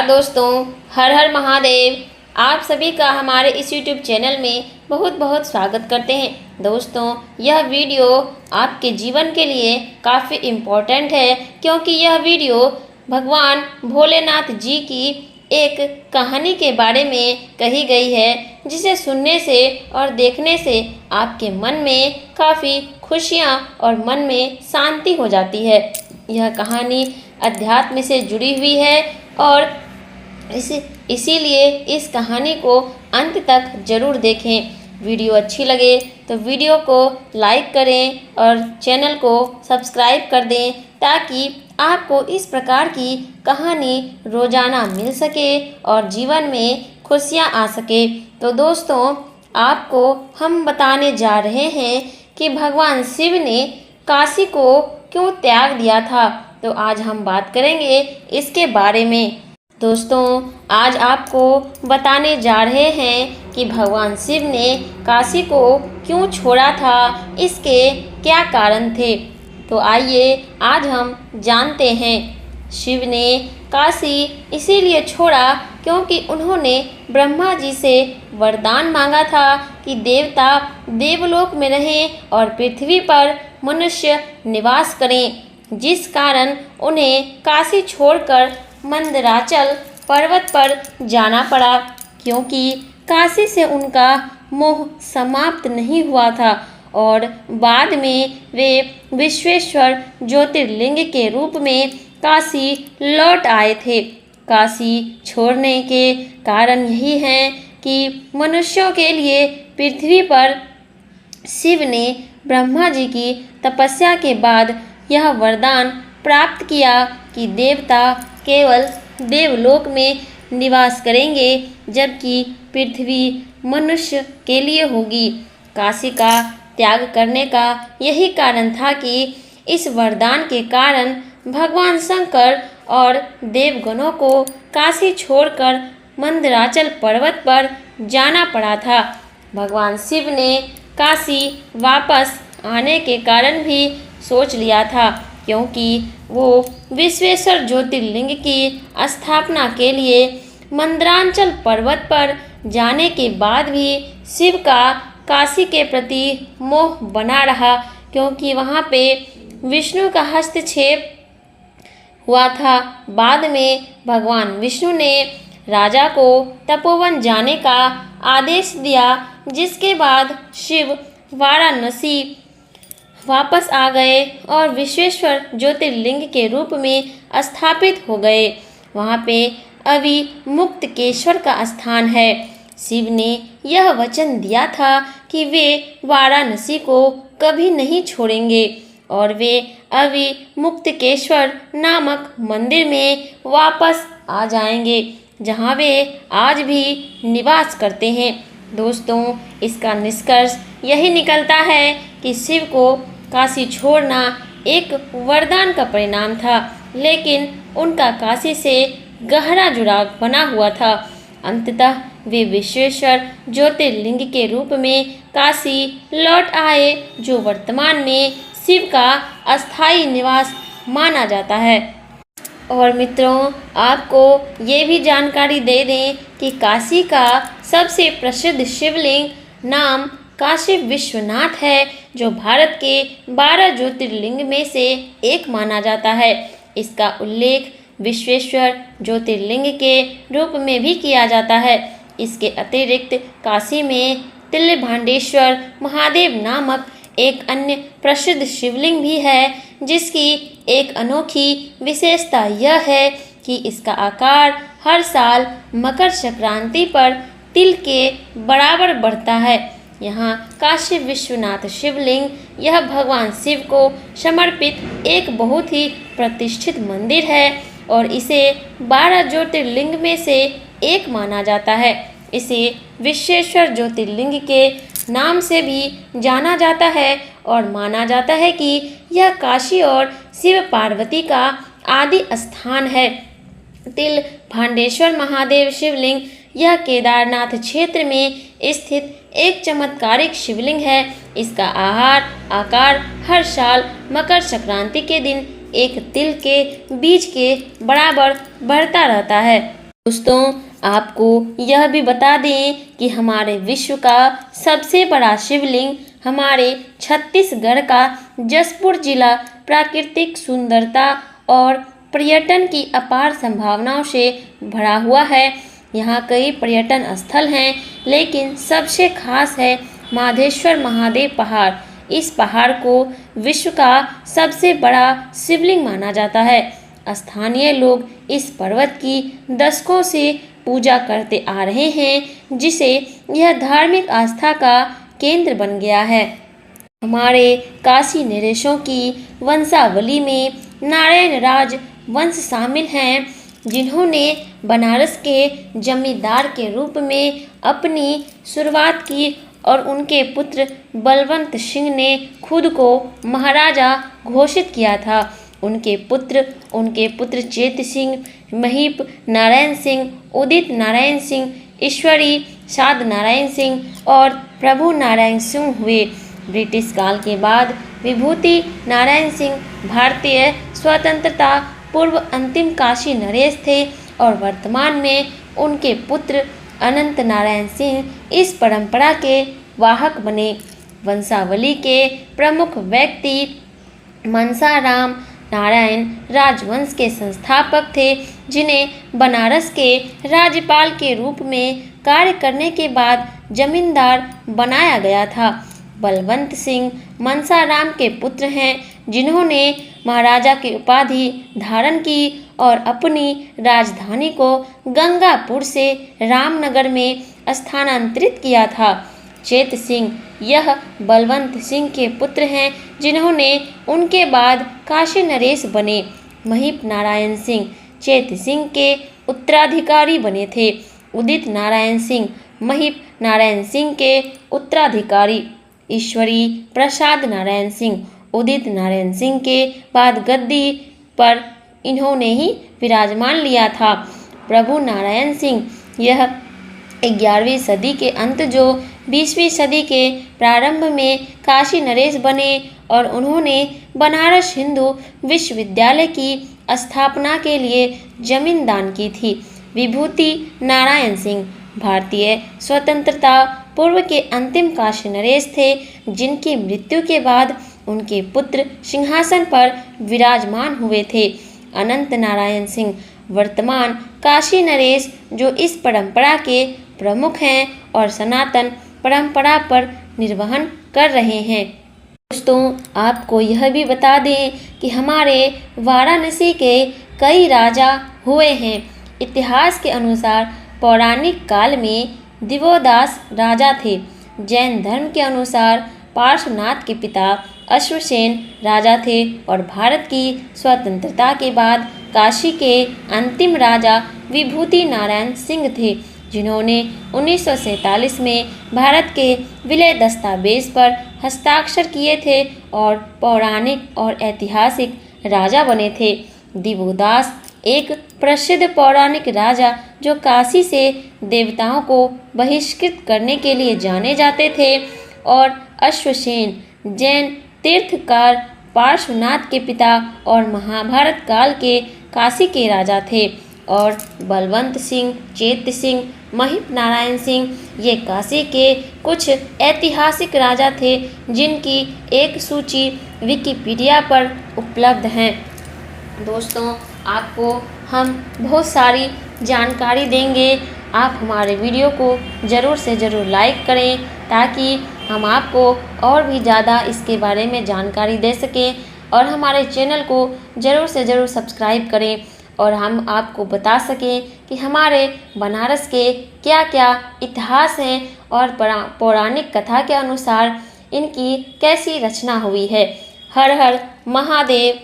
दोस्तों, हर हर महादेव। आप सभी का हमारे इस YouTube चैनल में बहुत बहुत स्वागत करते हैं। दोस्तों, यह वीडियो आपके जीवन के लिए काफ़ी इम्पोर्टेंट है, क्योंकि यह वीडियो भगवान भोलेनाथ जी की एक कहानी के बारे में कही गई है, जिसे सुनने से और देखने से आपके मन में काफ़ी खुशियाँ और मन में शांति हो जाती है। यह कहानी अध्यात्म से जुड़ी हुई है और इसीलिए इस कहानी को अंत तक ज़रूर देखें। वीडियो अच्छी लगे तो वीडियो को लाइक करें और चैनल को सब्सक्राइब कर दें, ताकि आपको इस प्रकार की कहानी रोज़ाना मिल सके और जीवन में खुशियाँ आ सके। तो दोस्तों, आपको हम बताने जा रहे हैं कि भगवान शिव ने काशी को क्यों त्याग दिया था। तो आज हम बात करेंगे इसके बारे में। दोस्तों, आज आपको बताने जा रहे हैं कि भगवान शिव ने काशी को क्यों छोड़ा था, इसके क्या कारण थे। तो आइए आज हम जानते हैं। शिव ने काशी इसीलिए छोड़ा क्योंकि उन्होंने ब्रह्मा जी से वरदान मांगा था कि देवता देवलोक में रहें और पृथ्वी पर मनुष्य निवास करें, जिस कारण उन्हें काशी छोड़कर मंदराचल पर्वत पर जाना पड़ा, क्योंकि काशी से उनका मोह समाप्त नहीं हुआ था और बाद में वे विश्वेश्वर ज्योतिर्लिंग के रूप में काशी लौट आए थे। काशी छोड़ने के कारण यही है कि मनुष्यों के लिए पृथ्वी पर शिव ने ब्रह्मा जी की तपस्या के बाद यह वरदान प्राप्त किया कि देवता केवल देवलोक में निवास करेंगे, जबकि पृथ्वी मनुष्य के लिए होगी। काशी का त्याग करने का यही कारण था कि इस वरदान के कारण भगवान शंकर और देवगणों को काशी छोड़कर मंदराचल पर्वत पर जाना पड़ा था। भगवान शिव ने काशी वापस आने के कारण भी सोच लिया था, क्योंकि वो विश्वेश्वर ज्योतिर्लिंग की स्थापना के लिए मंदराचल पर्वत पर जाने के बाद भी शिव का काशी के प्रति मोह बना रहा, क्योंकि वहाँ पे विष्णु का हस्तक्षेप हुआ था। बाद में भगवान विष्णु ने राजा को तपोवन जाने का आदेश दिया, जिसके बाद शिव वाराणसी वापस आ गए और विश्वेश्वर ज्योतिर्लिंग के रूप में स्थापित हो गए। वहाँ पे अभी मुक्तकेश्वर का स्थान है। शिव ने यह वचन दिया था कि वे वाराणसी को कभी नहीं छोड़ेंगे और वे अभी मुक्तकेश्वर नामक मंदिर में वापस आ जाएंगे, जहाँ वे आज भी निवास करते हैं। दोस्तों, इसका निष्कर्ष यही निकलता है कि शिव को काशी छोड़ना एक वरदान का परिणाम था, लेकिन उनका काशी से गहरा जुड़ाव बना हुआ था। अंततः वे विश्वेश्वर ज्योतिर्लिंग के रूप में काशी लौट आए, जो वर्तमान में शिव का अस्थायी निवास माना जाता है। और मित्रों, आपको ये भी जानकारी दे दें कि काशी का सबसे प्रसिद्ध शिवलिंग नाम काशी विश्वनाथ है, जो भारत के 12 ज्योतिर्लिंग में से एक माना जाता है। इसका उल्लेख विश्वेश्वर ज्योतिर्लिंग के रूप में भी किया जाता है। इसके अतिरिक्त काशी में तिलभांडेश्वर महादेव नामक एक अन्य प्रसिद्ध शिवलिंग भी है, जिसकी एक अनोखी विशेषता यह है कि इसका आकार हर साल मकर संक्रांति पर तिल के बराबर बढ़ता है। यहाँ काशी विश्वनाथ शिवलिंग यह भगवान शिव को समर्पित एक बहुत ही प्रतिष्ठित मंदिर है और इसे 12 ज्योतिर्लिंग में से एक माना जाता है। इसे विश्वेश्वर ज्योतिर्लिंग के नाम से भी जाना जाता है और माना जाता है कि यह काशी और शिव पार्वती का आदि स्थान है। तिल भांडेश्वर महादेव शिवलिंग यह केदारनाथ क्षेत्र में स्थित एक चमत्कारिक शिवलिंग है। इसका आकार हर साल मकर संक्रांति के दिन एक तिल के बीज के बराबर बढ़ता रहता है। दोस्तों, आपको यह भी बता दें कि हमारे विश्व का सबसे बड़ा शिवलिंग हमारे छत्तीसगढ़ का जशपुर जिला प्राकृतिक सुंदरता और पर्यटन की अपार संभावनाओं से भरा हुआ है। यहाँ कई पर्यटन स्थल हैं, लेकिन सबसे खास है माधेश्वर महादेव पहाड़। इस पहाड़ को विश्व का सबसे बड़ा शिवलिंग माना जाता है। स्थानीय लोग इस पर्वत की दशकों से पूजा करते आ रहे हैं, जिसे यह धार्मिक आस्था का केंद्र बन गया है। हमारे काशी नरेशों की वंशावली में नारायण राज वंश शामिल हैं, जिन्होंने बनारस के जमींदार के रूप में अपनी शुरुआत की और उनके पुत्र बलवंत सिंह ने खुद को महाराजा घोषित किया था। उनके पुत्र चेत सिंह, महीप नारायण सिंह, उदित नारायण सिंह, ईश्वरी साध नारायण सिंह और प्रभु नारायण सिंह हुए। ब्रिटिश काल के बाद विभूति नारायण सिंह भारतीय स्वतंत्रता पूर्व अंतिम काशी नरेश थे और वर्तमान में उनके पुत्र अनंत नारायण सिंह इस परंपरा के वाहक बने। वंशावली के प्रमुख व्यक्ति मनसाराम नारायण राजवंश के संस्थापक थे, जिन्हें बनारस के राज्यपाल के रूप में कार्य करने के बाद जमींदार बनाया गया था। बलवंत सिंह मनसाराम के पुत्र हैं, जिन्होंने महाराजा की उपाधि धारण की और अपनी राजधानी को गंगापुर से रामनगर में स्थानांतरित किया था। चेत सिंह यह बलवंत सिंह के पुत्र हैं, जिन्होंने उनके बाद काशी नरेश बने। महीप नारायण सिंह चेत सिंह के उत्तराधिकारी बने थे। उदित नारायण सिंह महीप नारायण सिंह के उत्तराधिकारी। ईश्वरी प्रसाद नारायण सिंह उदित नारायण सिंह के बाद गद्दी पर इन्होंने ही विराजमान लिया था। प्रभु नारायण सिंह यह 11वीं सदी के अंत जो 20वीं सदी के प्रारंभ में काशी नरेश बने और उन्होंने बनारस हिंदू विश्वविद्यालय की स्थापना के लिए जमीन दान की थी। विभूति नारायण सिंह भारतीय स्वतंत्रता पूर्व के अंतिम काशी नरेश थे, जिनकी मृत्यु के बाद उनके पुत्र सिंहासन पर विराजमान हुए थे। अनंत नारायण सिंह वर्तमान काशी नरेश जो इस परंपरा के प्रमुख हैं और सनातन परंपरा पर निर्वहन कर रहे हैं। दोस्तों, आपको यह भी बता दें कि हमारे वाराणसी के कई राजा हुए हैं। इतिहास के अनुसार पौराणिक काल में दिवोदास राजा थे। जैन धर्म के अनुसार पार्श्वनाथ के पिता अश्वसेन राजा थे और भारत की स्वतंत्रता के बाद काशी के अंतिम राजा विभूति नारायण सिंह थे, जिन्होंने 1947 में भारत के विलय दस्तावेज पर हस्ताक्षर किए थे और पौराणिक और ऐतिहासिक राजा बने थे। दिवोदास एक प्रसिद्ध पौराणिक राजा जो काशी से देवताओं को बहिष्कृत करने के लिए जाने जाते थे, और अश्वसेन जैन तीर्थकार पार्श्वनाथ के पिता और महाभारत काल के काशी के राजा थे। और बलवंत सिंह, चेत सिंह, महीप नारायण सिंह ये काशी के कुछ ऐतिहासिक राजा थे, जिनकी एक सूची विकिपीडिया पर उपलब्ध है। दोस्तों, आपको हम बहुत सारी जानकारी देंगे। आप हमारे वीडियो को ज़रूर से ज़रूर लाइक करें, ताकि हम आपको और भी ज़्यादा इसके बारे में जानकारी दे सकें, और हमारे चैनल को ज़रूर से ज़रूर सब्सक्राइब करें और हम आपको बता सकें कि हमारे बनारस के क्या क्या इतिहास हैं और पौराणिक कथा के अनुसार इनकी कैसी रचना हुई है। हर हर महादेव।